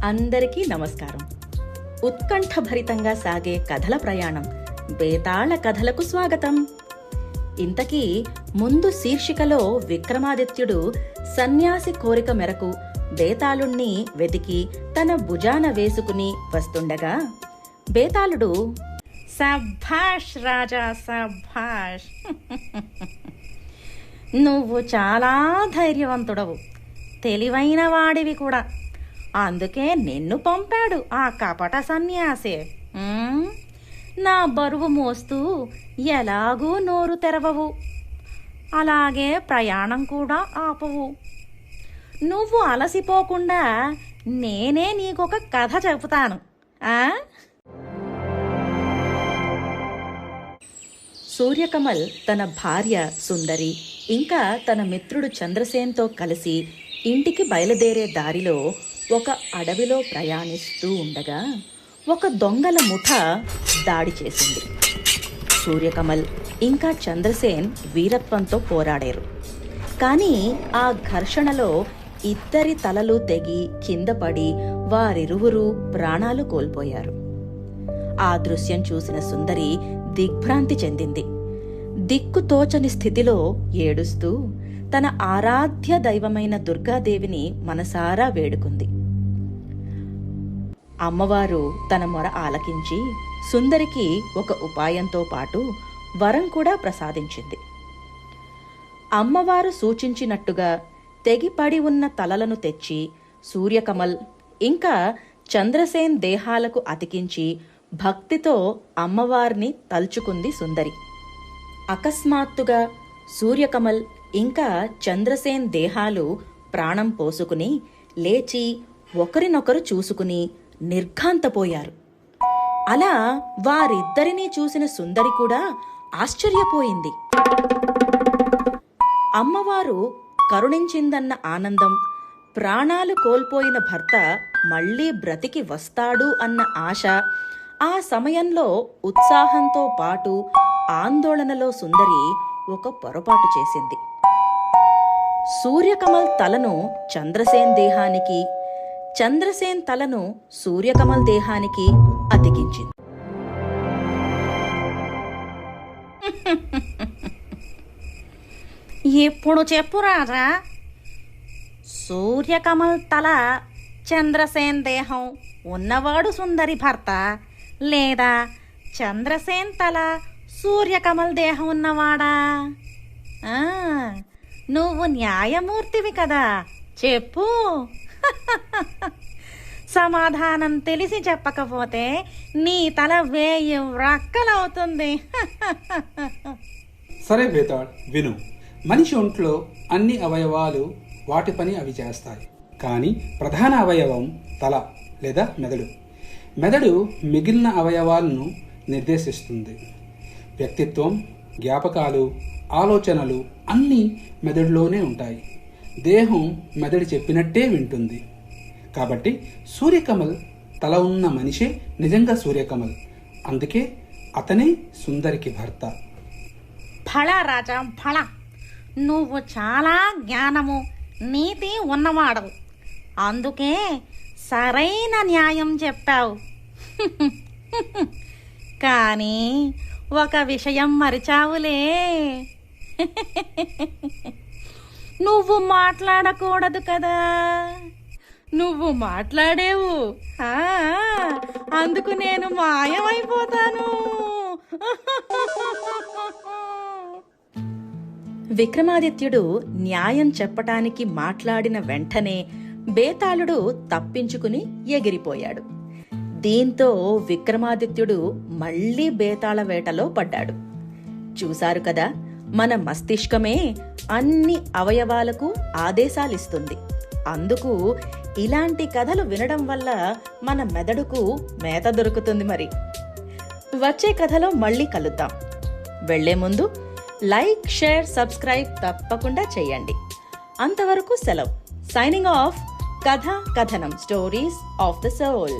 అందరికీ నమస్కారం. ఉత్కంఠభరితంగా సాగే కథల ప్రయాణం బేతాళ కథలకు స్వాగతం. ఇంతకీ ముందు శీర్షికలో విక్రమాదిత్యుడు సన్యాసి కోరిక మేరకు బేతాళుణ్ణి వెతికి తన భుజాన వేసుకుని వస్తుండగా బేతాళుడు సభాష్ రాజా సభాష్, నువ్వు చాలా ధైర్యవంతుడవు, తెలివైన వాడివి కూడా, అందుకే నిన్ను పంపాడు ఆ కపట సన్యాసే. నా బరువు మోస్తూ ఎలాగూ నోరు తెరవవు, అలాగే ప్రయాణం కూడా ఆపవు. నువ్వు అలసిపోకుండా నేనే నీకొక కథ చెబుతాను. సూర్యకమల్ తన భార్య సుందరి ఇంకా తన మిత్రుడు చంద్రసేన్తో కలిసి ఇంటికి బయలుదేరే దారిలో ఒక అడవిలో ప్రయాణిస్తూ ఉండగా ఒక దొంగల ముఠ దాడి చేసింది. సూర్యకమల్ ఇంకా చంద్రసేన్ వీరత్వంతో పోరాడారు. కానీ ఆ ఘర్షణలో ఇద్దరి తలలు తెగి కింద పడి వారిరువురు ప్రాణాలు కోల్పోయారు. ఆ దృశ్యం చూసిన సుందరి దిగ్భ్రాంతి చెందింది. దిక్కుతోచని స్థితిలో ఏడుస్తూ తన ఆరాధ్య దైవమైన దుర్గాదేవిని మనసారా వేడుకుంది. అమ్మవారు తన మొర ఆలకించి సుందరికి ఒక ఉపాయంతో పాటు వరం కూడా ప్రసాదించింది. అమ్మవారు సూచించినట్టుగా తెగిపడి ఉన్న తలలను తెచ్చి సూర్యకమల్ ఇంకా చంద్రసేన్ దేహాలకు అతికించి భక్తితో అమ్మవారిని తలుచుకుంది సుందరి. అకస్మాత్తుగా సూర్యకమల్ ఇంకా చంద్రసేన్ దేహాలు ప్రాణం పోసుకుని లేచి ఒకరినొకరు చూసుకుని నిర్ఘాంతపోయారు. అలా వారిద్దరినీ చూసిన సుందరి కూడా ఆశ్చర్యపోయింది. అమ్మవారు కరుణించిందన్న ఆనందం, ప్రాణాలు కోల్పోయిన భర్త మళ్లీ బ్రతికి వస్తాడు అన్న ఆశ, ఆ సమయంలో ఉత్సాహంతో పాటు ఆందోళనలో సుందరి ఒక పొరపాటు చేసింది. సూర్యకమల్ తలను చంద్రసేన్ దేహానికి, చంద్రసేన్ తలను సూర్యకమల్ దేహానికి అతికించింది. ఇప్పుడు చెప్పు రాజా, సూర్యకమల్ తల చంద్రసేన్ దేహం ఉన్నవాడు సుందరి భర్త, లేదా చంద్రసేన్ తల సూర్యకమల్ దేహం ఉన్నవాడా? నువ్వు న్యాయమూర్తివి కదా, చెప్పు. సమాధానం తెలిసి చెప్పకపోతే నీ తల 1000 రక్కలవుతుంది. సరే బేతాళ్, విను. మనిషి ఒంట్లో అన్ని అవయవాలు వాటి పని అవి చేస్తాయి. కానీ ప్రధాన అవయవం తల లేదా మెదడు. మెదడు మిగిలిన అవయవాలను నిర్దేశిస్తుంది. వ్యక్తిత్వం, జ్ఞాపకాలు, ఆలోచనలు అన్నీ మెదడులోనే ఉంటాయి. దేహం మెదడు చెప్పినట్టే వింటుంది. కాబట్టి సూర్యకమల్ తల ఉన్న మనిషే నిజంగా సూర్యకమల్. అందుకే అతనే సుందరికి భర్త. ఫళ రాజా ఫళ, నువ్వు చాలా జ్ఞానము నీతి ఉన్నవాడవు, అందుకే సరైన న్యాయం చెప్పావు. కానీ ఒక విషయం మరిచావులే. నువ్వు మాట్లాడకూడదు కదా. నువ్వు మాట్లాడేవు, అందుకు నేను మాయమైపోతాను. విక్రమాదిత్యుడు న్యాయం చెప్పటానికి మాట్లాడిన వెంటనే బేతాళుడు తప్పించుకుని ఎగిరిపోయాడు. దీంతో విక్రమాదిత్యుడు మళ్లీ బేతాళ వేటలో పడ్డాడు. చూశారు కదా, మన మస్తిష్కమే అన్ని అవయవాలకు ఆదేశాలిస్తుంది. అందుకు ఇలాంటి కథలు వినడం వల్ల మన మెదడుకు మేత దొరుకుతుంది. మరి వచ్చే కథలో మళ్ళీ కలుద్దాం. వెళ్లే ముందు లైక్, షేర్, సబ్స్క్రైబ్ తప్పకుండా చేయండి. అంతవరకు సెలవు. Signing off. కథ కథనం, స్టోరీస్ ఆఫ్ ద సోల్.